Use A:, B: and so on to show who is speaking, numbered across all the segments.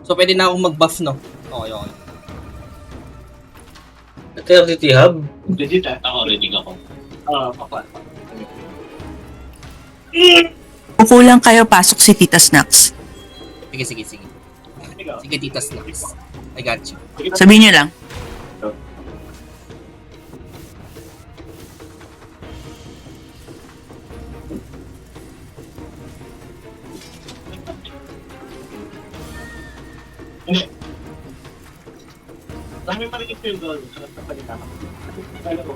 A: So, pwede na akong mag-buff, no? Okay, okay.
B: Ito yung titihab.
C: Legit ako, rinig ako. Papa.
D: Kukulang kayo, pasok si Tita Snacks.
A: Sige, sige, sige. Sige, Tita Snacks. I got you.
D: Sabihin niyo lang.
C: Dami marinig ko yung gawin sa kapalitan ako. Kaya ko,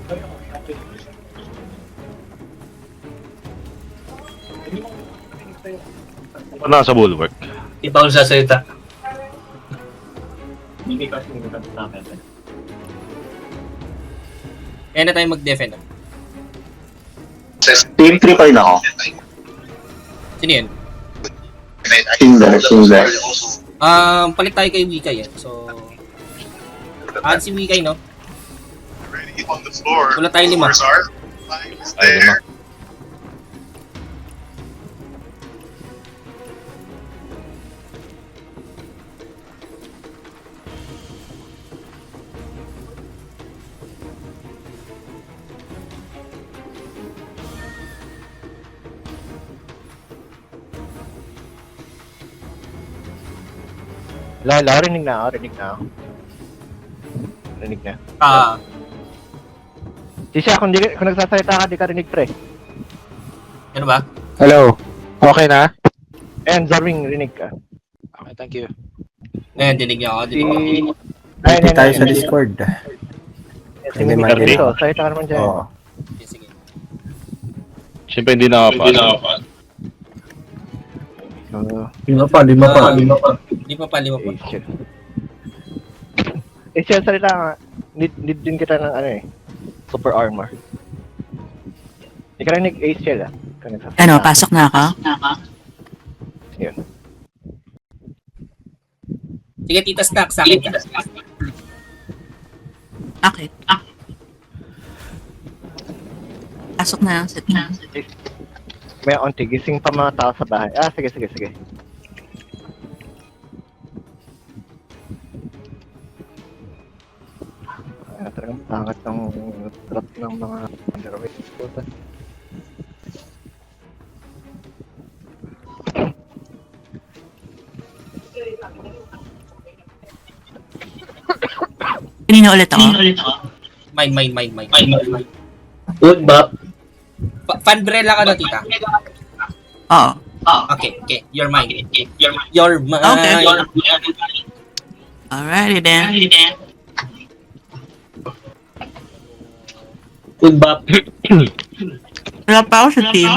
E: Nasa bulwark.
B: Di pa ako sasalita.
C: Hindi kasi hindi ka namin.
A: Kaya na tayo mag-defend.
F: Team 3 pa rin ako.
A: Sino yun?
F: Single.
A: Palit tayo kay Wikay, eh. So, add si Wikay, no? Wala tayo 5.
E: Ay, lima.
G: Lala, rinig na ako. Rinig na. Sisya, kung nagsasalita ka, di ka rinig, pre.
A: Ano ba?
G: Hello. Okay na? And Zarwing, rinig ka.
H: Okay, thank you.
A: Ngayon, dinig niya ako. Dinig ako.
G: Ay,
I: tayo sa Discord.
G: Si Mimik ka dito. Salita ka naman dyan.
I: Oo.
A: Sige, sige.
E: Siyempre hindi nakapasok.
B: Lima pa.
A: Di pa pa.
G: Siya, salita nga. Need din kita ng ano eh. Super armor. Hindi ka rinig Ace Shell ah.
D: Ano, pasok na ako?
G: Yun.
A: Sige, Tita Snack, sa akin ka.
D: Okay. Pasok na. Sit na.
G: May onti, gising pa mga tao sa bahay. Ah, sige. Talagang pangat ng trap ng mga underweight. Puta.
D: Kanina ulit ako.
A: Mine.
B: Good ba?
A: Fanbrella ka na, Tita.
D: Oo.
A: Okay. You're mine. You're mine.
D: Okay. Alrighty then.
B: Good ba?
D: Wala pa ako sa team.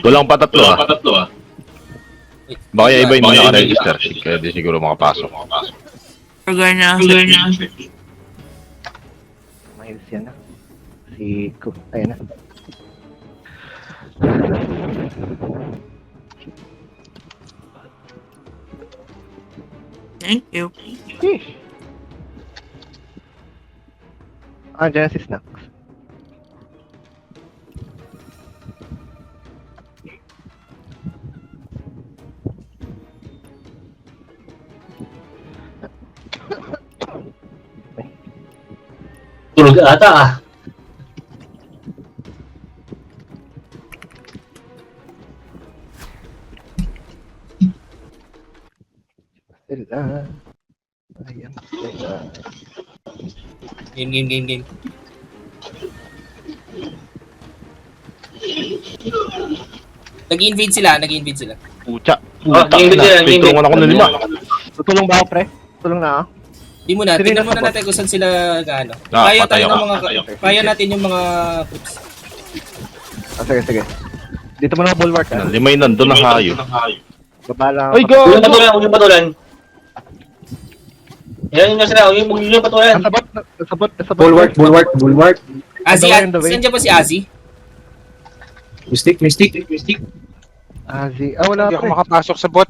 E: Walang patatlo ah.
A: Wait,
E: Baka yung iba hindi naka-register. Kaya di siguro makapasok.
D: Sugar na ako sa team.
G: Miles yan na. Si Cook. Ayan na.
D: Thank you.
G: Sheesh. Dyan si Snacks.
B: Tulog ata ah.
G: Sila. Ayan sila.
A: Game. Nag-invade sila.
E: Pucha.
B: Game sila.
E: Tulungan ako ng 5.
G: Tutulong ba ako, pre? Tulong na ako.
A: Di muna,
G: Sino
A: tingnan muna
G: nasa
A: natin kung saan sila gaano.
E: Ah,
A: Kaya
E: patay
A: tayo
E: ako.
A: ng mga kaya natin yung mga puts.
G: Sige. Dito mo na bulwark ah.
E: 5 yung nandun na hayo.
G: Baba lang.
E: Ay, go!
B: Huwag yung patulan. Yan yung sila. Huwag yung patulan.
G: Nasabot.
I: Bulwark.
A: Azi,
G: On the way.
A: saan dyan ba si Azi?
I: Mystic.
G: Azi. Wala
H: Hindi ako
G: pre.
H: makapasok sa bot.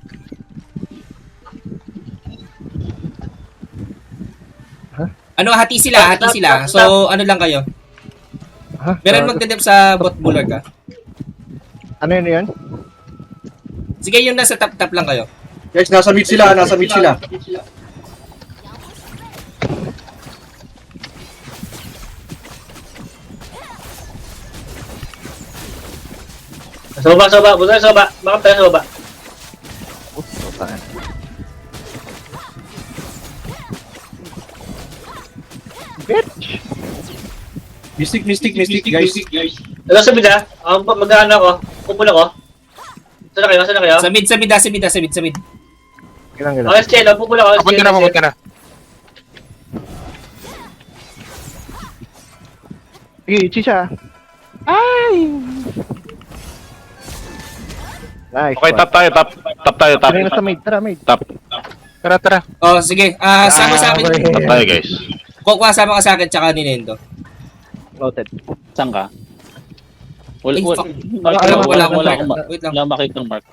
A: Ano, hati sila. So, ano lang kayo?
G: Ha?
A: Meron magdadep sa bot bulwark ka.
G: Ano yun?
A: Sige, yung nasa top lang kayo.
I: Guys, nasa mid sila, nasa mid sila.
B: Soba. Bulan soba. Bakit tayo soba?
G: Saan? Bitch!
I: Mystic, guys.
B: Ano sa bida? Mag-ano ako. Pupula ko. Saan na kayo?
A: Sa mid.
G: Kailang.
B: Ako yung Cielo, pupula ko.
F: Pabot ka na.
G: Sige, Chisha. Ay! Nice.
E: Okay, top tayo, top tayo, top.
G: Sino na sa maid? Tara, maid.
E: Top.
F: Tara.
A: Oh, sige. Sama sa akin.
E: Top tayo, guys.
A: Kokwa, sama ka sa akin, tsaka ni Nendo.
G: Noted.
H: Saan ka? Wala,
A: Ay,
H: wala,
A: fuck.
H: wala,
A: Wala.
H: wala,
A: Wait lang.
H: wala makita ng mark.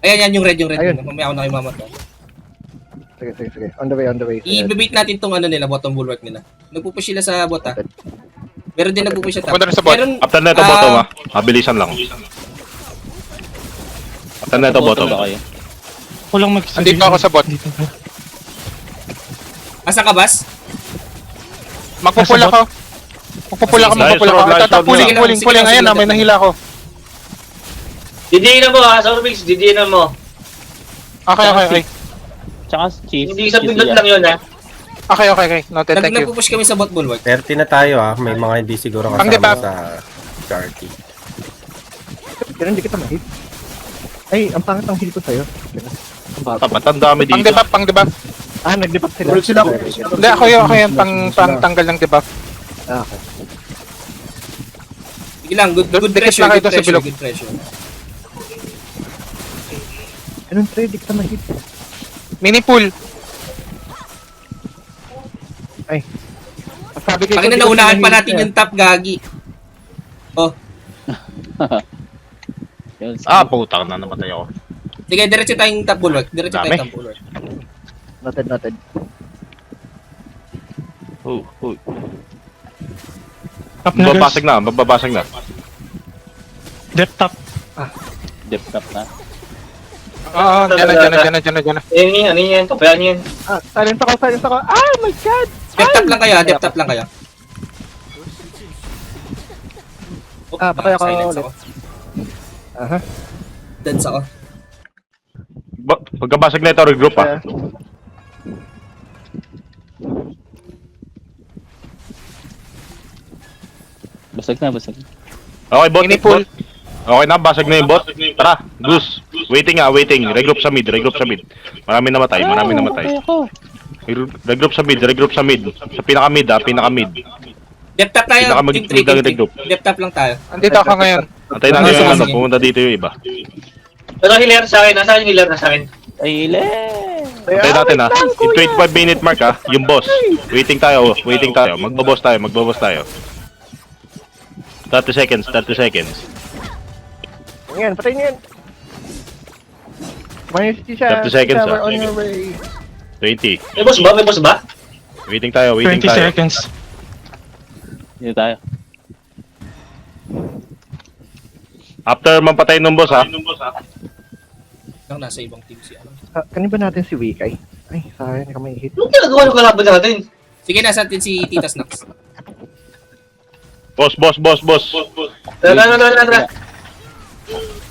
A: Ayan, yung red.
G: Ayun.
A: Mamaya ako na kay mama to.
G: Sige. On the way.
A: I-bait natin tong ano nila, bottom bulwark nila. Nagpupush sila sa bot, ha? Meron din nagpupush sa top.
F: Punta na sa bot.
A: Meron,
E: After na ito, bottom ah. Mabilisan lang. After na ito, bottom.
H: Ba kayo?
F: Andito ako sa bot.
A: asa ka, Bas?
F: Magpupul ako.
E: Nice,
F: Puling. Ayan na, may nahila ko.
B: Didiinan mo ha, Sorbix. Didiinan mo.
F: Okay.
H: Tsaka chief.
B: Hindi sa pindot lang yun ha.
F: Okay. Noted, thank you.
A: Nagpupush kami sa bot bulwark.
I: 30 na tayo may mga hindi siguro
F: Ang
I: kasama
F: debuff.
I: sa charity.
G: Pero hindi kita mahit. Ay, ang pangit ang heal ko sa'yo.
E: Tapat, ang dami
F: Pang
E: dito.
F: debuff.
G: Ah, nag-debuff sila.
I: Tulog sila.
F: Hindi, ako yun, pang tanggal ng debuff.
G: Ah, okay.
A: Sige lang, good
F: Dikit
A: pressure,
F: na kayo
A: good
F: doon sa
A: pressure,
F: bilog.
A: good pressure.
G: Anong trade? Di kita mahit.
F: Mini pool.
G: Ay. Sabi ko,
A: Pakina, naunahan pa natin yung top, gagi. Oh,
H: Yun,
E: Putang na, namatay ako.
A: sige, diretso tayong top bulwark. Diretso
E: Dami.
A: tayong top bulwark.
G: Noted.
E: Magbabasag na.
H: depth up na.
F: Oo, dyan na.
B: Ano yan? Kapayan yan.
G: Ah, silent ako. Oh my God!
A: Depth top lang kayo. Oh,
G: Patay ako
A: silence
G: ulit.
A: ako.
G: Aha.
A: Dance ako.
E: Pagkabasag na ito, regroup ah.
H: Basag na.
E: Okay, bot.
F: Mini pool.
E: Okay na, basag na yung bot. Tara, Goose. Waiting. Regroup sa mid. Marami namatay. Regroup sa mid. Sa pinaka-mid.
A: Depth top tayo.
E: Pinaka-
A: Team 3,
E: magandang regroup.
A: Depth top lang tayo.
F: Andito ako ngayon.
E: Antay natin yung
A: Sige.
E: pumunta dito yung iba.
B: Pero healer sa akin. Nasaan yung healer sa akin?
H: Ay, ile!
E: Antay natin ha. In 25 minute mark ha, yung boss. Waiting tayo. Magbaboss tayo. 30 seconds.
G: Yan, patay niyan. May Chisha.
E: 30 seconds,
G: We're
E: ah.
G: on your way.
E: 20.
B: May boss ba?
E: Waiting tayo.
H: Dito tayo.
E: After mampatay ng boss ha.
A: Lang nasa ibang team si ano.
G: Kanin ba natin si Wikay? Ay, sayang kami hit.
B: Anong ginagawa ng kalaban natin?
A: Sige, nasa atin si Tita Snacks.
E: Boss.
B: Tara.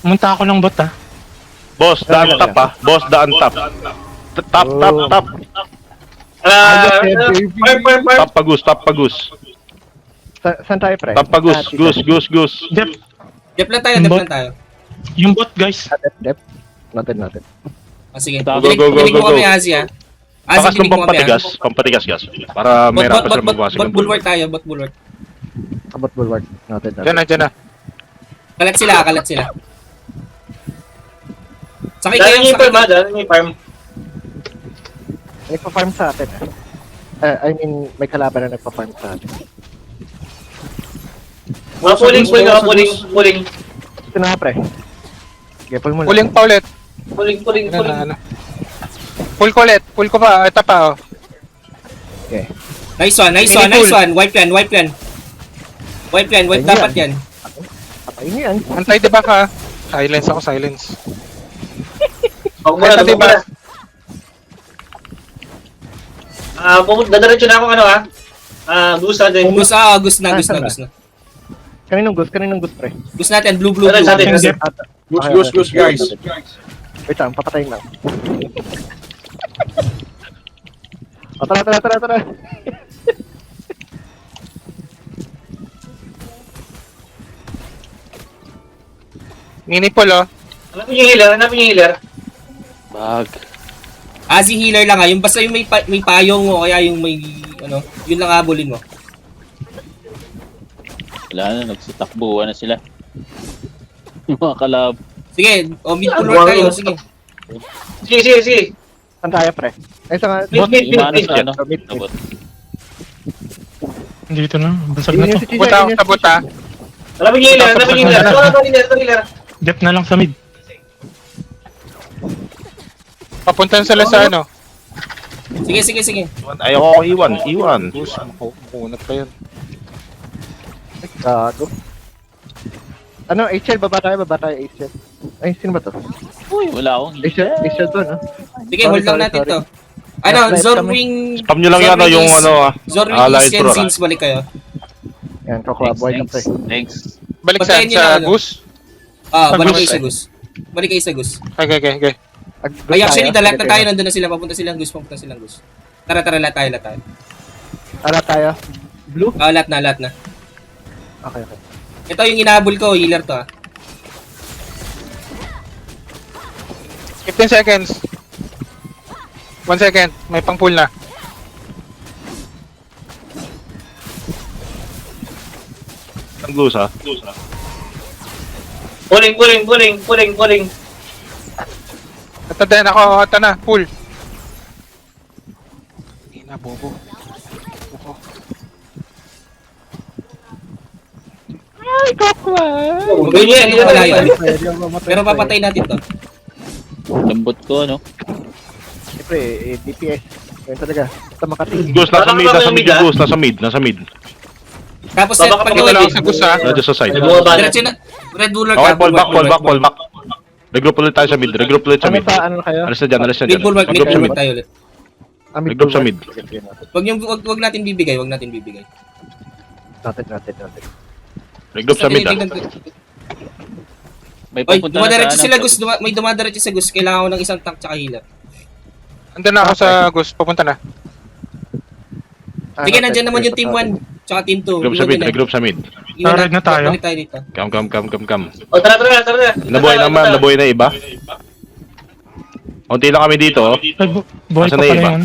F: Munta ako ng bot ah.
E: Boss, daan top ha. Top. Top.
B: Fire.
E: Top pagus.
G: Saan tayo, pre?
E: Top pagus. Goose.
A: Depth lang tayo.
F: Yung bot guys.
G: Dep. Noted.
A: Ah, sige.
H: Go,
A: Dinig mo
E: go.
A: kami, Asi, ha? Asi,
E: Bakas ng
A: dinig mo kami, ha?
E: pampatigas gas. Para may rapas na magbasag
A: Bot
E: ng
A: bulwark tayo, bot bulwark.
G: Abot bulwark. Noted.
F: Dyan na.
A: Kalat sila. Sakay
B: Dahil
A: kayo,
B: yung
A: sakay
B: farm ha. Dahil yung farm.
G: Nagpa-farm sa atin. I mean, may kalaban na nagpa-farm sa atin.
B: Mga puling.
G: Ito na, pre. Okay, pull mo lang.
F: Puling pa ulit.
B: Puling.
F: Ano. Pull ko ulit. Pull ko pa. Ito pa oh.
G: Okay.
A: Nice one. Wipe yan. Wipe dapat yan.
G: Patay niyo yan.
F: Antay diba ka? Silence.
B: Huwag mo na. Dadaretso na ako ano gusto din.
A: Gus na.
G: Kaninong Gus, pre?
A: Gus natin, blue.
B: Ano sa atin?
I: Gus, guys.
G: Wait lang, papatayin lang. O, tara.
F: Ninipol, oh.
B: Hanapin yung healer.
H: Bag.
A: Si healer lang yung basta yung may payong o kaya yung may yun lang habulin mo.
H: Wala na, nagsitakbuhan na sila. Yung mga kalab.
A: Sige, mid bulwark tayo, sige.
B: Sige.
G: Saan tayo, pre? Ay, sa nga.
B: Mid.
H: Imano sa ano?
G: Mid.
H: Tabot.
F: Dito na, basag na to. Punta ako sa buta.
B: Hanapin yung healer. Ito healer.
F: Dep na lang sa mid. Papuntan sila sa ano?
A: Sige.
E: Ayoko iwan.
F: Makunat pa yun.
G: Gago. Ano, HL, baba tayo, HL. Ay, sino ba to?
H: Uy, wala akong
G: HL to, no?
A: Sige, hold lang natin to. Zorwing
E: Spam nyo lang yan yung
A: Zorwing
E: Allied
A: East
E: Pro.
A: Sins balik kayo.
G: Yan, kukuha, boy lang, pre.
H: Thanks.
F: Balik
A: Pagkain
F: saan?
A: nyo
F: Sa
A: na, ano?
F: bus?
A: Balik kayo sa Gus.
F: Okay.
A: Ay, actually, lahat na tayo, nandun na sila, papunta silang Gus. Tara, lahat tayo.
G: Tara tayo. Blue?
A: Lahat na.
G: Okay.
A: Ito yung inahabol ko, healer to
F: 15 seconds. 1 second. May pang pull na.
E: Ang Gus ha.
B: Puling.
F: Ito din ako. Ito na. Pull. Hindi na, bobo.
A: Hindi na malayo. Pero papatay natin to.
H: Lambot ko, no?
G: Siyempre, DPS. Yan talaga. Ito makatingin.
E: Gus, nasa mid yung Gus. Nasa mid.
A: Tapos
B: Baba ka
A: pag
B: pa
F: lang sa Gus, ha?
E: Radyo sa side.
A: diretso na. Red bulwark
E: Okay,
A: ka,
E: fall
A: bulwark.
E: back. Regroup ulit tayo sa mid.
G: Ano pa, ano kayo?
E: Alis na dyan.
A: Mid bulwark
E: Regroup sa mid.
A: tayo ulit.
E: Regroup sa mid.
A: Wag natin bibigay.
G: Natin.
E: Regroup sa mid.
H: May
A: Oy,
H: pupunta
A: dumadiretso
H: na
A: sila Gus. May dumadiretso sa Gus. Kailangan ko ng isang tank tsaka healer.
F: Andun na ako sa Gus. Papunta na.
A: Sige, nandyan naman yung team 1 tsaka team 2.
E: Regroup sa mid.
F: Tarad na tayo.
A: Balik tayo dito.
E: Come.
B: O, tara.
E: Nabuhay na iba. Unti lang kami dito.
F: Boy
E: Asan
F: pa
E: na
F: pala
E: iba?
F: yun.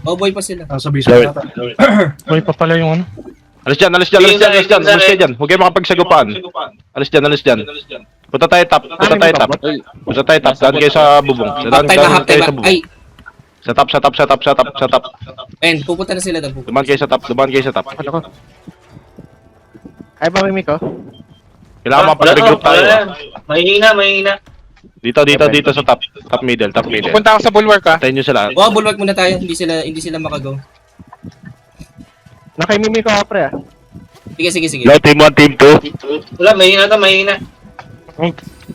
A: Oh boy pa sila.
I: Nasa base na ata.
F: Boy pa pala yung ano.
E: Alis dyan. Umalis kayo dyan. Huwag kayo makapagsagupaan. Alis dyan. Punta tayo top. Daan kayo sa bubong.
A: Half time. Ay,
E: Sa top.
A: ayun, pupunta na sila doon.
E: Dumaan kayo sa top.
G: Ano ko? Ay, pamimik ko.
E: Kailangan mapag-regroup tayo.
B: Mahina.
E: Dito sa top. Top middle.
F: Pupunta ako sa bulwark, ha?
E: Tayo nyo sila.
A: Oh, bulwark muna tayo. Hindi sila makagaw.
G: Nakaimimik ko, pre, ah.
A: Sige.
E: Hello, team 1, team 2.
B: Wala, mahina.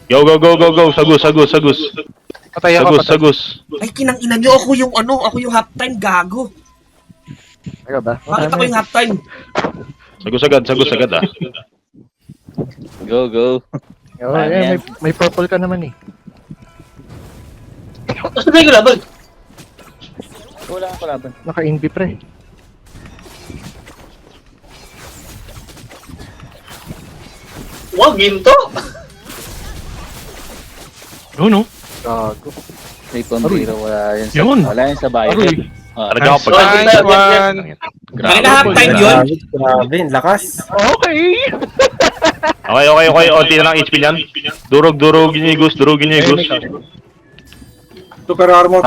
E: Go. Sa Gus.
F: Patay ako.
E: Sa Gus.
A: Ay, kinang ina nyo. Ako yung halftime, gago.
G: Ayaw ba?
A: Bakit ako yung halftime?
E: Sa Gus agad ah.
H: Go.
G: Oo, may purple ka naman, eh.
B: Saan tayo laban?
H: Wala akong kalaban.
G: Naka-invi, pre.
B: Wow, ginto!
F: Yun, no?
G: Gago.
H: May pambira, wala yan
F: Yun.
H: Wala yan sa bayan.
F: Aroy.
E: Talaga ako pag...
F: Nice one.
A: Bakit na halftime yun?
I: Grabe, lakas.
G: Okay!
E: Okay. Unti na lang HP niyan. Durugin niyo yung Gus.
I: Super armor.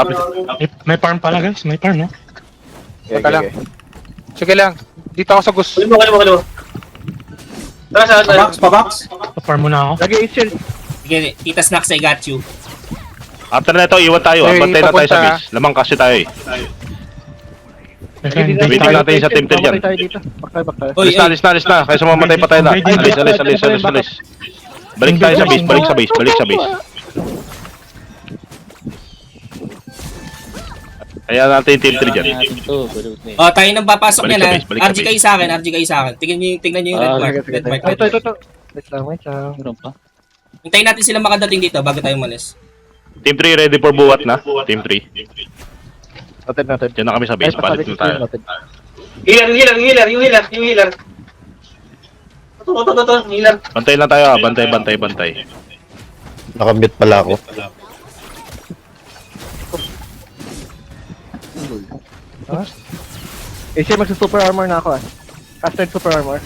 F: May farm pala, guys. May farm, no?
G: Teka lang.
F: Sige lang. Dito ako sa Gus.
B: Kunin mo. Tara, saan?
I: Pabox.
F: Pa-farm muna ako.
G: Lagi HL.
A: Sige, Tita Snacks, I got you.
E: After na ito, iwan tayo.
F: Okay,
E: Bantay na tayo sa
F: papunta.
E: base. Lamang kasi tayo eh. Waiting natin yung sa team 10 dyan.
G: Tayo dito. Back tayo.
A: Oy,
E: Alis na. Kaysa mamatay pa tayo na. Alis. Balik tayo sa base. Balik sa base. Hayaan natin yung team 3 dyan.
H: Natin to, pero
A: Oh, tayo nang papasok
E: Balik
A: niyan
E: sa
A: ha.
E: base, balik sa
A: RG
E: base.
A: kayo sa akin, RG kayo sa akin. Tingnan niyo yung red
H: Ah,
A: mark.
G: Sige, sige,
A: Red
G: sige.
A: mark.
G: Ito. Wait lang.
H: meron pa.
A: Hintayin natin sila makadating dito bago tayo umalis.
E: Team 3 ready for buwat na. Team 3.
G: Natin.
E: Diyan na kami sa base. Palit na tayo.
B: Healer, yung healer. Ito, healer.
E: Bantay lang tayo. Bantay.
G: Nakamute pala ako. siya magsa-super armor na ako ah. Casted super armor.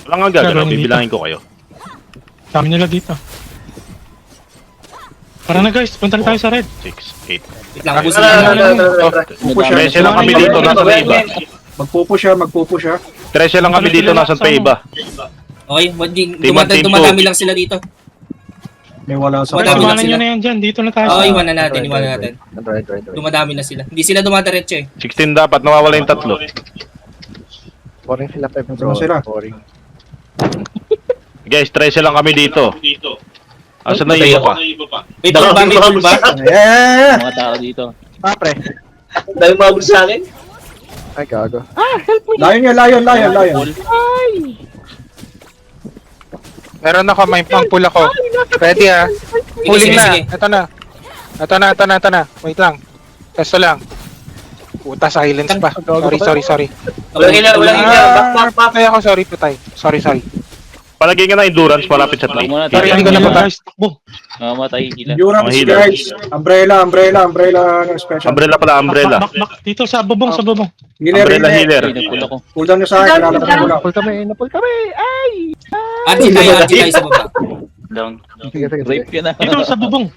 E: Wala nga gagalaw. Bibilangin ko kayo.
F: Dami nila dito. Tara na guys, punta na tayo sa red.
E: 6, 8.
A: Wait lang, ubusin lang.
E: Trese lang kami dito. Nasaan pa iba?
I: Magpupo siya.
E: Trese lang kami dito. Nasaan pa iba?
A: Okay,
E: Team one, team
A: dumadami
E: two.
A: lang sila dito.
I: May wala sa
A: Madami lang
F: Iwanan
A: sila.
F: nyo na yan dyan, dito na tayo.
A: Oo, iwanan natin.
G: Right.
A: Dumadami na sila. Hindi sila dumadiretso eh.
E: 16 dapat. Nawawala yung tatlo.
G: Boring sila Pep.
I: Ano sila?
G: Boring.
E: Guys, 13 lang kami dito. Asan na yung iba pa?
A: May full ba? May full ba?
I: Yeah!
H: Mga tao dito.
G: Pre.
B: Dahil mabul sa akin.
G: Ay, gago.
I: Lion.
F: Meron ako, may pang-pull ako. Ready ah. Pulling na.
A: sige.
F: Ito na. Wait lang. Testo lang. Puta, silence pa. Sorry.
B: Walang healer. Back.
F: Patay ako, sorry putay. Sorry.
E: Palagay nga na endurance. Malapit sa
H: Huwag
E: 3.
H: muna
F: Sorry,
H: tayo.
F: hindi ko na guys. Takbo.
H: Mamatay sila.
I: Endurance,
E: Mga healer.
I: guys. Umbrella ng special.
E: Umbrella pala, umbrella.
F: Back. Dito sa bubong.
I: Healer.
E: Healer.
H: Pinapul ako.
I: Pull down niyo sa akin. Kilala ko na mula.
G: Napul kami. Ay!
A: RG tayo sa baba.
H: Down.
G: Sige.
H: Rape ka na.
F: Dito sa bubong.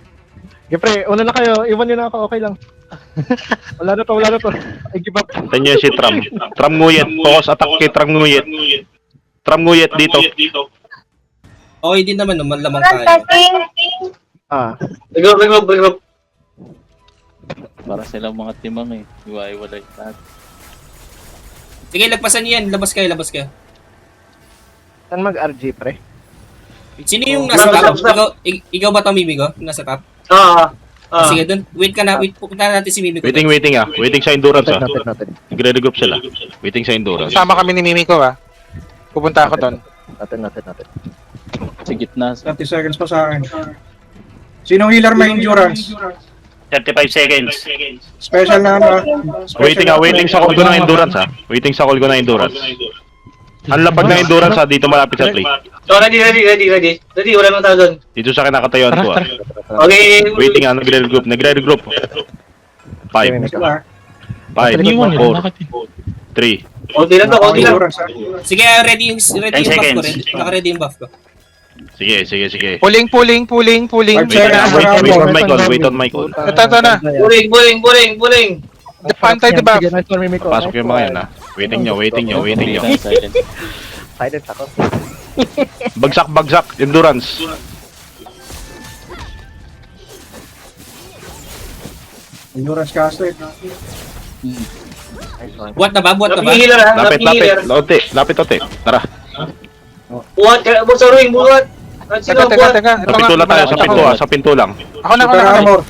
G: Sige pre, una na kayo. Iwan nyo na ako. Okay lang. Wala na to. I give up.
E: Ito niyo si Tram. Tram nguyet. Focus attack kay Tram nguyet. Tram nguyet dito.
A: Okay din naman, malamang tayo.
G: Ah.
B: Regroup.
H: Para silang mga timang eh. Iwa-iwalay lahat.
A: Sige, lagpasan niyo yan. Labas kayo.
G: Saan mag-RG pre?
A: Sino yung nasa top? Ikaw ba ito, Mimigo? Nasa top? Sige, dun. Wait ka na. Pupunta natin si Mimigo.
E: Waiting ah. Waiting sa endurance ah.
G: Natin.
E: Nagre-regroup sila. Waiting sa endurance.
F: Sama kami ni Mimiko ah. Pupunta ako doon.
G: Natin.
H: Sa gitna.
I: 30 seconds pa sa akin. Sinong healer may endurance?
E: 35 seconds.
I: Special na ano ah.
E: Waiting sa call ko ng endurance ah. Waiting sa call ko ng endurance. Ang lapag ng endurance ah. Dito malapit sa 3.
B: So, ready. Ready, wala nang tao doon.
E: Dito sa kinakatayuan ko ah.
B: Okay.
E: Waiting ah. Nagre-regroup. 5, 4,
I: Sila.
F: Iniwan nila.
E: 3.
B: Konti lang.
I: Endurance ah.
A: Sige, ready yung buff ko. Naka-ready yung buff ko.
E: Sige.
F: Pulling.
I: Five
E: Wait
I: seconds.
E: on my call.
F: Ito na.
B: Buling.
F: Pantay diba?
G: Sige, nice one, Mimiko.
E: Pasok yung mga yan ah. Waiting nyo.
H: Silent.
G: Silent ako.
E: Bagsak. Endurance.
I: Endurance casted.
G: Nice one.
A: Buhat na ba?
B: Naping healer ha.
E: Lapit. Tara.
B: Buhat. Sa ruing, buhat. Sino buhat?
F: Teka.
E: Sa pinto lang tayo. Sa pinto lang.
F: Ako na.
I: Super armor.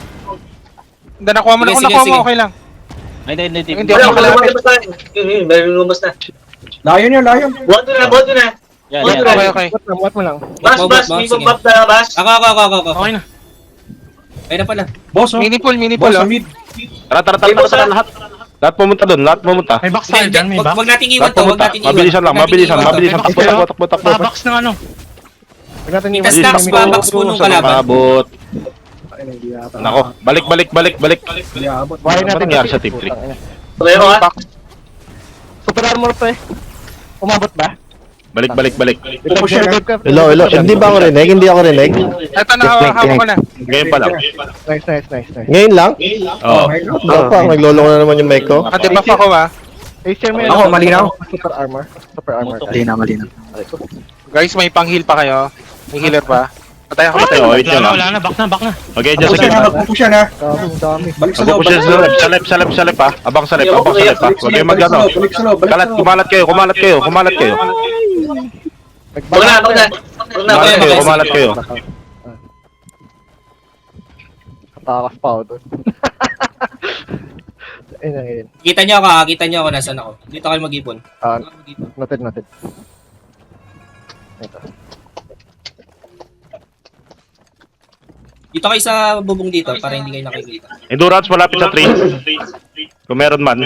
F: Hindi, nakuha mo.
A: Sige.
F: Okay lang.
H: Hindi.
F: Hindi ako makalapit.
B: Meron lumabas na.
I: Lion.
B: Buhat mo na.
H: Yan.
F: Okay.
G: What mo lang.
B: Bas, may
A: Sige.
B: buff na bas.
A: Ako.
F: Okay na.
A: Ayun na pala.
I: Boss oh.
F: Mini pull
I: Boss
F: oh.
I: sa mid.
E: Tara lahat. Lahat pumunta doon.
F: May box tayo dyan, may box.
A: Huwag natin iwan
E: Lahat
A: to.
E: pumunta. Mabilisan lang. Takbo.
F: Box ng ano?
G: Huwag natin
A: Itas stacks pa, box mo nung kalaban.
E: Mabot.
I: Ay, hindi yata.
E: Nako. Balik.
I: Hindi abot.
G: Why
E: Ano
G: natin
E: nangyari sa team 3?
B: Okay ako ha.
G: Super armor pre. Umabot ba?
E: Balik.
I: Pupo siya eh.
G: Hello.
J: Hindi ba ako rinig? Hindi ako rinig?
F: Ito na, hawak ko na.
E: Ngayon pa lang.
G: Nice.
J: Ngayon lang?
E: Oo.
J: Ako pa, naglolong na naman yung mic ko.
F: Naka-debuff ako ah.
G: HM may
I: Ako, malinaw.
G: Super armor.
H: Malinaw.
F: Guys, may pang-heal pa kayo. May healer pa. Patay ako.
E: Patay, wait lang.
H: Wala na, back na.
E: Okay, just
I: Push
E: sige.
I: yan ha, push yan ha.
G: Ang dami.
I: Balik sa
E: Mag-push
I: loob, balik sa loob.
E: sa left ha. Abang sa left ha.
I: Balik
E: Huwag
I: sa
E: kayo
I: loob, balik sa
E: mag-ano.
I: loob, balik sa loob, balik sa
E: Kalat,
I: loob.
E: kumalat kayo.
B: Huwag na.
E: Kumalat kayo.
G: Takas pa ako doon. Ayun.
A: Kita nyo ako, nasaan ako. Dito kayo mag-ipon.
G: Noted. Ito.
A: Dito kayo sa bubong dito para hindi kayo nakikita.
E: Endurance, malapit sa 3. Kung meron man.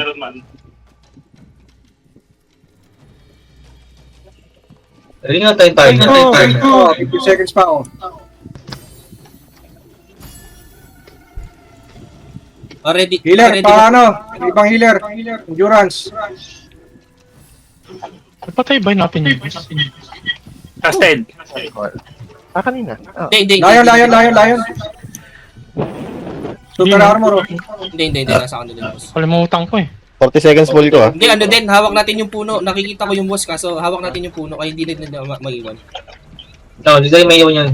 B: Ringan tayo tayo.
I: 50 seconds pa oh.
A: Ready.
I: Healer,
A: ready
I: paano? Ibang healer. Endurance.
H: Patay ba natin yun?
E: Casted.
G: Kanina.
A: Hindi.
I: Lion. Super armor oh.
A: Hindi, nasa ano din, boss.
H: Kalimutan ko eh.
J: 40 seconds full ko ah.
A: Hindi, ano din, hawak natin yung puno. Nakikita ko yung boss, kaso hawak natin yung puno, kaya hindi din na maiwan.
B: No, hindi tayo may iwan yan.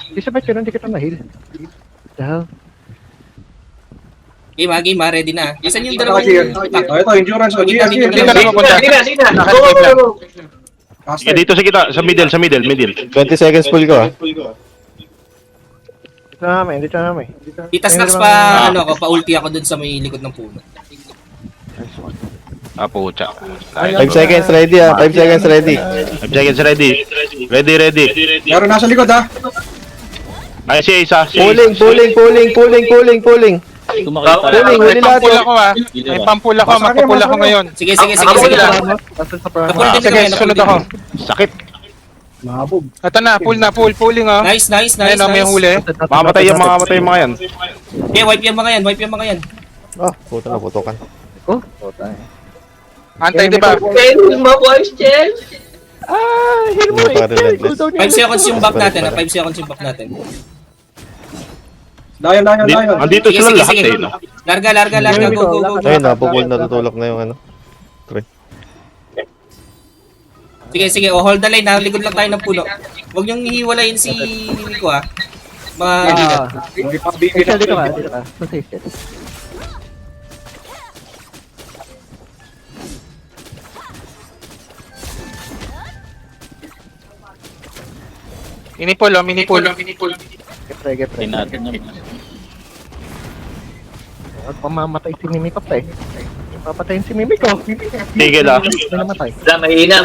G: Di sabay ka hindi kita na-heal. Dahil.
A: Game ha, ready na. Isan yung dalawang...
I: Oh, ito, endurance oh.
A: Sige
B: Sige na. Go.
E: Sige, dito sa kita. Sa middle.
J: 20 seconds full ko ah.
G: Dito namin.
A: Titas Nax pa, pa-ulti ako dun sa may likod ng puno.
E: Pucha.
J: 5 seconds ready ah. 5 seconds ready.
E: 5 seconds ready. Ready.
I: Pero nasa likod ha.
E: Ay, si Isa.
J: Pulling.
E: Tumakita.
J: Huli lahat.
F: Pampul ako May pampul ako. Magpapul ako ngayon.
A: Sige.
F: Sige, sunod ako.
E: Sakit.
I: Mabog.
F: Ito na, pulling oh.
A: Nice.
F: Ayun may huli.
E: Mamamatay yung mga yan.
A: Okay, wipe yung mga yan.
J: Ah, puto na putokan.
F: Antay, di ba?
J: Hindi pa relentless.
A: 5 seconds yung back natin, 5 seconds yung back natin.
I: Lion.
E: Andito
A: Sige,
E: sila
A: sige,
E: lahat
A: sige.
E: eh. No?
A: Larga, go.
J: Ayun, napupul natutulak na yung ano.
A: Sige, hold the line, likod lang tayo ng puno. Huwag niyong hihiwalayin si Nico ha.
G: Dito ka. Safe.
F: Minipul.
G: Get
H: Patay natin yun.
G: At pamamatay si Mimi ko eh. Papatayin si Mimi ko.
E: Tigil ah.
G: May namatay.
B: Mahina.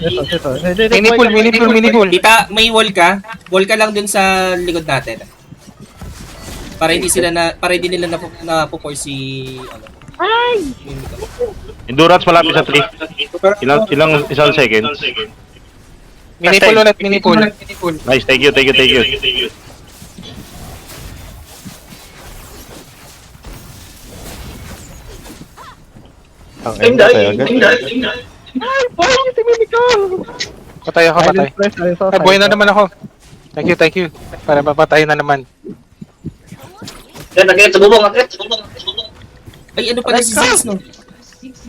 G: Ito.
F: Minipul.
A: Tita, may wall ka lang dun sa likod natin. Para hindi nila napo-force si
E: Endurance malapit sa 3. Isang second.
F: Minipul.
E: Nice, thank you.
J: Ang end na tayo agad.
G: Si Mimi ko!
F: Patay. Ay, buhay na naman ako. Thank you. Para mapatay na naman.
B: Yan, akit sa bubong.
A: Ay, ano pala si Zeus, no?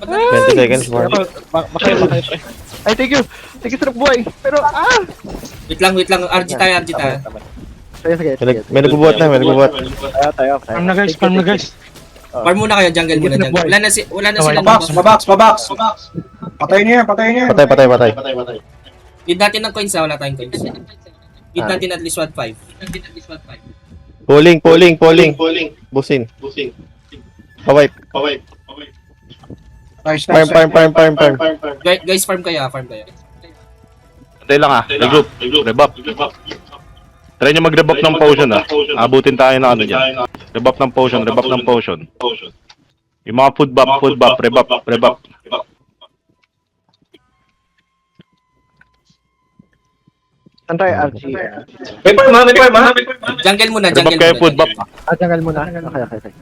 J: 20 seconds more.
G: Ay, thank you. Thank you sa buhay. Pero,
A: Wait lang, RG tayo.
G: Sige.
J: May nagbubuhat na.
G: Tayo.
H: Farm na guys.
A: Farm muna kayo, jungle muna. Wala na sila.
I: Mabox. Patayin niya.
J: Patay.
A: Need natin ng coins wala tayong coins. Need natin at least 1.5.
J: Pulling. Busin. Pawipe.
I: Nice.
J: Farm.
A: Guys, farm kayo.
E: Patay lang ah. Rebuff. Try nyo mag-rebuff ng potion ah. Abutin tayo na ano dyan. Rebuff ng potion. Yung mga food buff, rebuff.
G: Antay, RG.
B: May farm ha.
A: Jungle muna.
E: Rebuff kayo food buff.
G: Jangal mo na. Okay.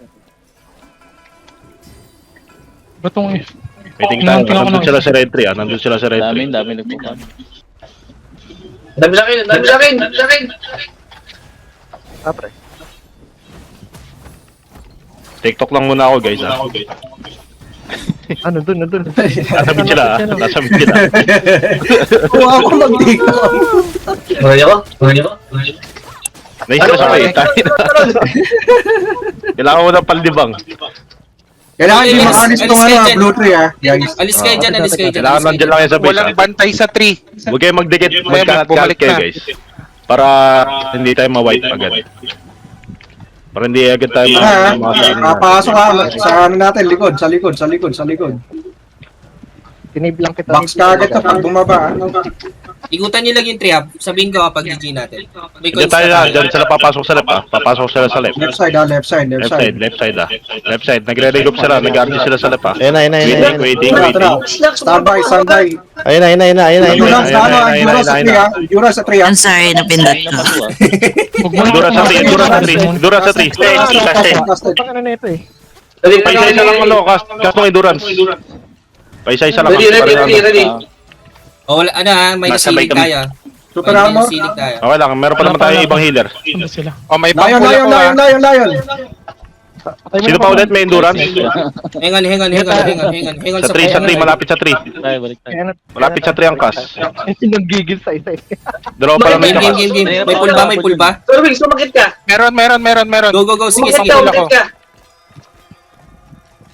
H: Batong
E: Waiting tayo. Nandun sila sa red tree ah.
H: Dami nagpupunta.
B: Dami sa akin.
G: Tapre.
E: TikTok lang muna ako guys ah.
G: Nandun.
E: Nasa mid sila.
I: Huwag ako mag-take.
B: Mga ako?
E: Nice na sa kayo. Kailangan mo ng pandibang.
I: Kailangan hindi
A: Alis-
I: makalis
A: alis
I: itong
A: kayo
I: ano,
A: dyan.
I: blue tree guys.
A: Alis kayo dyan, alis kayo dyan.
E: Kailangan nandiyan lang yan sa base.
F: Walang bantay sa tree.
E: Huwag kayong magdikit, magkalat-kalat
F: bumalik
E: kayo
F: na.
E: guys. Para hindi tayo ma-wipe agad. Para hindi agad tayo
I: Papasok ka sa ano natin, likod, sa likod.
G: Tinib lang kita.
I: Box ka agad to pag bumaba.
A: Igutan nyo lang yung tree up. Sabihin ko kapag GG natin. May
E: Diyan
A: coins
E: tayo
A: na
E: na, diyan sila papasok sa left Papasok sila sa left.
I: Left side left side.
E: Left side. Nagre-regroup sila, nag-argue sila sa left
J: Ayun na.
E: Waiting.
I: Standby.
J: Ayun na.
I: Endurance sa ano, endurance sa tree Endurance sa tree
D: I'm sorry, napindot ko.
E: Endurance sa 3. Stay.
G: Pang ano na ito eh.
E: Paisa-isa lang cast ng endurance. Paisa-isa lang.
B: Ready.
A: O wala, ano may
H: Masabay
A: nasilig
H: kami.
A: tayo.
I: Super
A: May
I: armor.
A: nasilig tayo.
E: Okay lang, meron pa naman tayo ibang healer.
F: O, may
I: Lion.
F: pangpula ko
E: Sino pa ulit may endurance?
A: Hang on
E: Sa 3, malapit sa 3.
H: Tayo, balik tayo.
E: Malapit sa 3 ang cast.
G: Nanggigil sa isa eh.
E: Dalawa pa lang
A: Game.
E: nasa cast.
A: May pool ba?
B: Sorry, sumakit ka.
F: Meron.
A: Go. Sige.
B: Sumakit ka.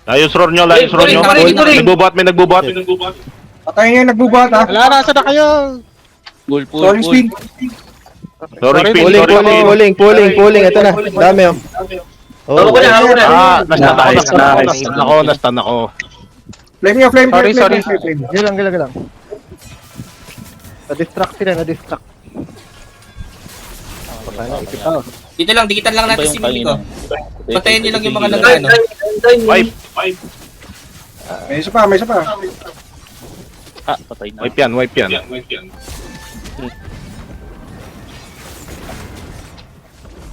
E: Lions roar nyo. Nagbubuhat.
I: Patayin niyo yung nagbubuhat ha.
F: Wala, nasa na kayo.
H: Pool.
I: Sorry speed.
E: Sorry,
J: Pulling. Ito na. Dami oh.
B: Ako na.
E: Nastan ako.
I: Flame.
F: Sorry.
G: Gilang. Na-distract sila, na-distract.
A: Dito lang, dikitan lang
H: Ano ba
A: natin
H: yung
A: si Mimi ko.
H: kanina?
A: Patayin nyo lang yung mga
B: Time.
A: nag-ano.
E: Wipe.
I: May isa pa.
H: Ah, patay na.
E: Wipe yan.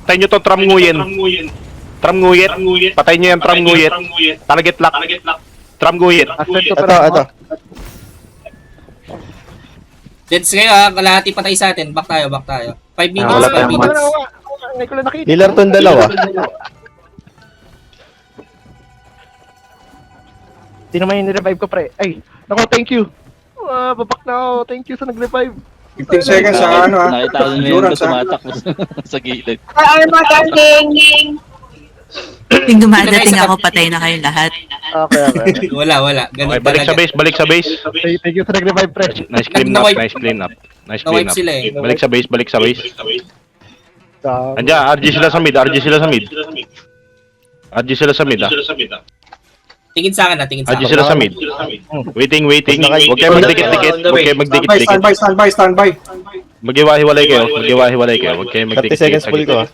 E: Patayin nyo to tram nguyet. Patayin nyo yung tram nguyet. Target lock. Tram nguyet.
J: Ito.
A: Deads kayo ha, kalahati patay sa atin. Back tayo. 5 minutes,
E: wala
A: 5
E: tayong
A: minutes.
G: Hindi ko lang nakita.
J: Healer tong dalawa.
G: Hindi naman yung nirevive ko pre. Ay, nako, thank you. Babak na ako. Thank you sa nag-revive.
I: 15 seconds sa ano ha.
H: Nakita ko nila yung
I: Endurance ha.
H: tumatakbo sa gilid.
D: Yung dumadating ako, patay na kayo lahat.
G: Okay.
A: Wala. Ganun
E: Okay, balik sa base.
G: Thank you sa nag-revive pre.
E: Nice clean up.
A: Na-wipe sila eh.
E: Balik sa base. Andiyan, RG sila sa mid. RG sila sa mid.
A: Tingin sa akin.
E: RG sila sa mid. Waiting. Huwag kayo magdikit.
I: Standby.
E: Mag-iwahiwalay kayo. Huwag kayo
J: 30
E: magdikit.
J: seconds full ko ha.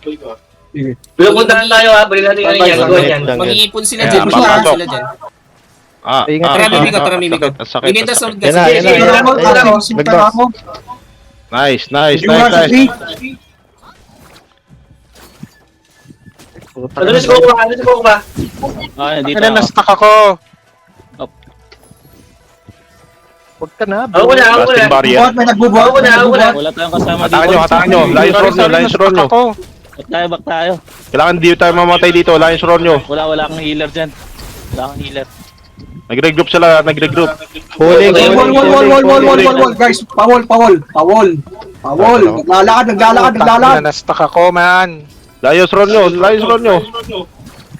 I: Sige.
B: Punta tayo ha. Balik natin yung yan.
A: Mag-iipon sila
E: Ayan,
A: dyan.
E: papasok.
A: Sila dyan.
E: Tara, Mimi ko.
A: Binenta sa
J: Yan na. Nag-box.
E: Nice.
I: Endurance sa tree.
B: Ano na si Coco ba?
H: Ah, dito
F: Kaya
H: ako.
F: na-stuck ako.
G: Huwag ka na.
B: Ako na.
E: Casting barrier.
I: May nagbubuhat.
H: Wala tayong kasama
E: Hatakan nyo. Lions roar nyo.
F: Ako.
H: Back tayo.
E: Kailangan di tayo mamatay dito. Lions roar nyo.
H: Wala kang healer dyan. Wala kang healer.
E: Nagre-group sila.
J: Pulling.
I: Wall. Guys, pawol. Naglalakad.
F: Na-stuck ako, man.
E: Lions roar nyo.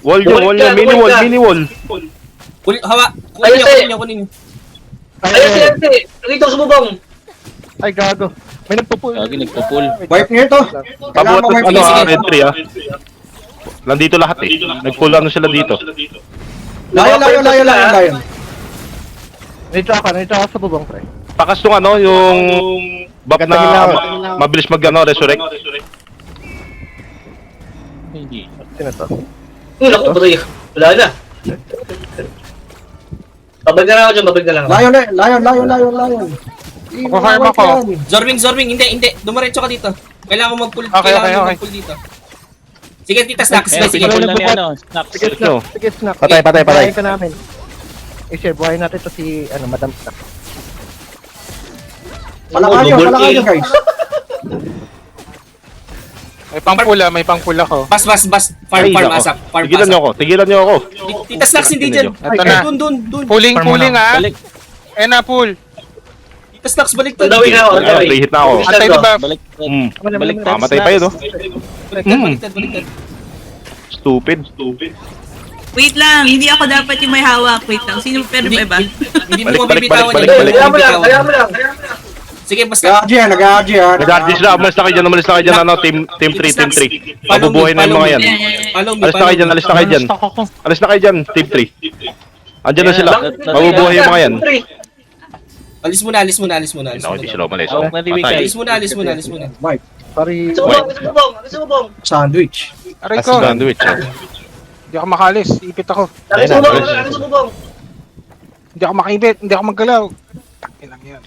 E: Wall nyo. Mini wall.
A: Hawa.
B: Ayun,
A: Kunin nyo.
B: Ayun si Ante. Dito sa bubong.
G: Ay, gago. May nagpo-pull.
H: Lagi nagpo-pull.
I: Wipe niyo ito.
E: Pabuhat
I: Kailangan
E: ng
I: mo wipe.
E: entry ah. Nandito lahat eh. Nag-pull sila dito.
I: Lion.
G: Nandito ako sa bubong pre.
E: Pakas nung yung buff na mabilis resurrect.
H: Hindi.
G: Sino to?
B: Naku, patay. Wala na. Babag na lang.
I: Lion.
F: Ako-farm ako.
A: Zorwing. Hindi. Dumiretso ka dito. Kailangan mo mag-pull.
F: Okay.
A: mag-pull dito. Sige, tita Snacks. Sige.
H: Pull na ni Snacks.
G: Sige, snap.
J: Patay.
G: Buhayin ka namin. I-share, buhayin natin to si, Madam Snap.
I: Palakan nyo guys.
F: May pangpula ko.
A: Bas. Farm asak. Farm
E: Tigilan nyo ako.
A: Tita Snacks hindi dyan.
F: Ito na.
A: Dun.
F: Pulling ha.
H: Balik.
F: Na, pull.
A: Titas Nax, baliktad.
B: Tandawin na ako.
E: Ayun, free hit na ako.
F: Antay debuff.
H: Balik.
E: Hmm.
H: Balik.
E: Mamatay pa yun, no?
A: Baliktad.
E: Stupid.
D: Wait lang, hindi ako dapat yung may hawak. Wait lang, sino pero ba iba?
A: Hindi mo
E: Balik,
A: mabibitawan
E: balik,
A: yun.
E: balik,
B: Kaya
A: Hindi
B: mo lang,
A: mo
B: kaya
A: mabibitawan.
B: mo lang.
A: Sige, basta.
I: Nag-RG yan, nag-RG yan.
E: Nag-adjust na, umalis na kayo dyan, ano, team 3. Mabubuhay na yung mga yan.
A: Follow me,
E: Alis na kayo dyan, alis na kayo dyan. Alis na kayo dyan, team 3. Andyan na sila. Mabubuhay yung mga yan.
A: Alis muna.
E: Ako, hindi sila umalis.
H: Hawak na libig
E: Patay.
H: guys.
A: Alis muna.
I: Mike,
G: Sorry.
B: Gusto mo bong.
I: sandwich.
F: Aray ko.
E: Sandwich.
F: Hindi ako makalis. Ipit ako.
B: Gusto mo bong.
F: Hindi ako makaibit. Hindi ako maggalaw. Takin lang yan.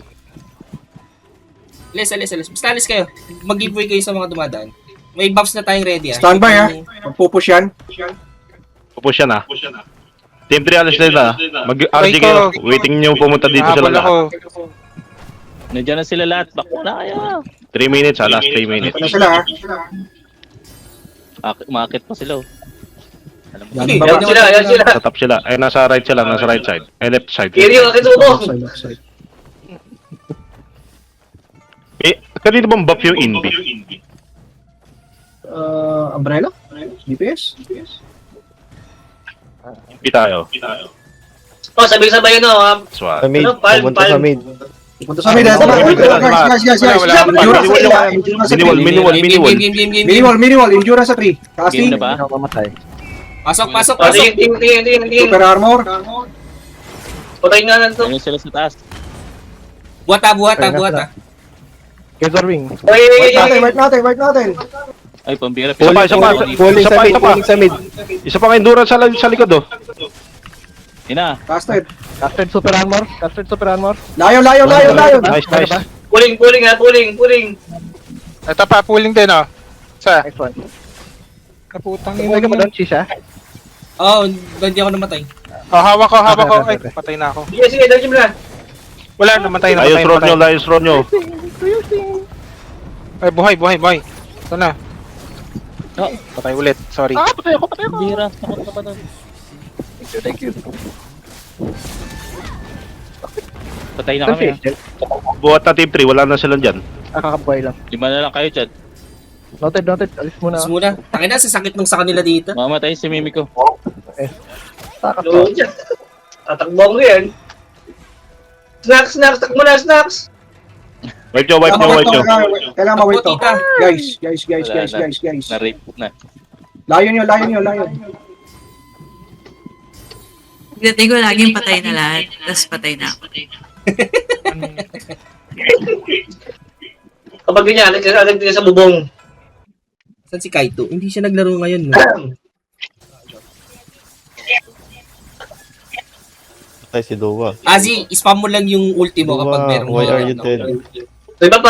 A: Alis. Basta alis kayo. Mag-giveaway kayo sa mga dumadaan. May buffs na tayong ready,
I: Standby ha. Magpupush yan.
E: Pupush yan, Team 3, alis na sila. Mag-RG
F: Aray ko.
E: kayo. Waiting nyo pumunta dito sila
F: Habol ako.
E: lahat.
H: Nandiyan na sila lahat. Bako na kayo.
E: 3 minutes, last 3 minutes.
I: Ano sila ha?
H: Umakit pa sila. Alam mo.
A: Hindi,
B: Yan sila.
E: Sa top sila. Ay, nasa right sila, nasa right side. Ay, left side.
B: Kiri, gusto mo bong.
E: Eh, kanino bang buff yung Invi?
I: Umbrella? DPS?
E: Invi tayo.
B: Oh, sabay-sabay no.
E: Swat.
J: Sa mid.
B: Ano, palm,
J: Pumunta sa
B: palm.
J: mid.
I: Punta sa mid. Guys.
F: Wala, wala.
I: Endurance sa 3.
E: Miniwall.
A: Game.
I: Miniwall. Endurance sa 3.
H: Game
I: Casting.
H: na ba?
G: Hindi ako mamatay.
A: Pasok.
B: Oh, tingin.
I: Super armor.
B: Patayin nga lang to.
H: Ayun sila sa taas.
A: Buhat.
G: Gazor wing.
B: Wait.
I: Wipe natin.
H: Ay, pambira.
J: Pulling sa mid.
E: Isa pa nga endurance sa likod,
H: Ina.
I: Casted.
G: Casted super armor.
I: Layo.
E: Nice.
B: Pulling ha, pulling.
F: Ito pa, pooling din oh. Sa,
G: Next one.
F: kaputang
G: Umuwi
F: ina
G: ka ba
F: mo.
G: doon, Shisha?
A: Oh, hindi ako namatay.
F: Oh, hawak ko. Ay,
G: Okay.
F: patay na ako.
B: Sige, dali mo na.
F: Wala, namatay.
E: Lions Ronyo.
F: Ay, buhay. Ito na.
H: Oh,
F: Patay ulit. Sorry.
H: pambira. Takot ka pa doon.
G: Thank you.
H: Patay na kami.
E: Buhat na team 3, wala na sila dyan.
G: Nakakabuhay lang.
H: 5 na lang kayo dyan.
G: Noted. Alis muna.
A: Alis muna. Tangina, sasakit nung sa kanila dito.
H: Mamatay si Mimi ko.
G: Takap
B: Luho
G: ko.
B: dyan. Tatakbo ko yan. Snacks. Takbo na, snacks.
E: Wipe nyo.
I: Kailangan ma-wait to.
A: Tita.
I: Guys.
H: Na-rape na.
I: Layo nyo.
D: Pagdating ko laging patay na lahat. Tapos patay na ako.
B: Kapag ganyan, agad din sa bubong.
A: Saan si Kaito? Hindi siya naglaro ngayon, no?
J: Ay, si Dowa.
A: Azi, spam mo lang yung ulti mo kapag merong
J: Why are you
A: ano.
J: dead?
B: Rebap.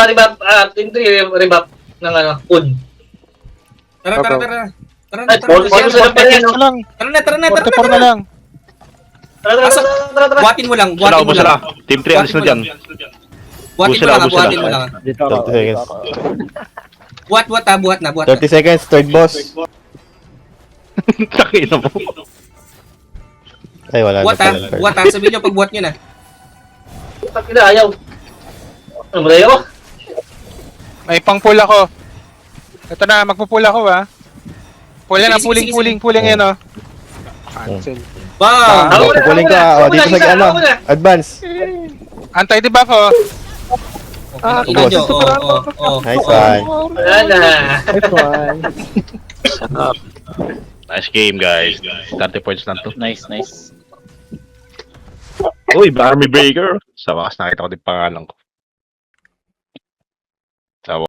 B: Team 3, rebap ng food.
A: Tara.
B: Ay, 40 sila pa yan.
F: lang.
A: Tara
F: 44 na lang.
B: Tara.
A: Buhatin mo lang.
E: Sila, ubos sila. Team 3, alis na dyan.
A: Buhatin mo lang.
G: Dito ako.
J: 30 seconds.
A: Buhat na.
J: 30 seconds, third boss.
E: Takina mo.
J: Ay, wala na pala.
A: Buhat ha. Sabihin nyo pag buhat nyo na.
B: Takina, ayaw. Ano ba tayo?
F: May pang-pull ako. Ito na, magpo-pull ako Pull yan,
A: Sige.
F: pulling yan Cancel.
A: Bang!
J: Pupuling ka. O, dito sa ano. Advance.
F: Antay di ba ko?
A: Tingnan nyo. Oo.
J: Nice one.
B: Wala na.
G: Next one.
E: Nice game, guys. 30 points lang to.
H: Nice.
E: Uy, Army Breaker. Sa wakas nakita ko din pangalan ko.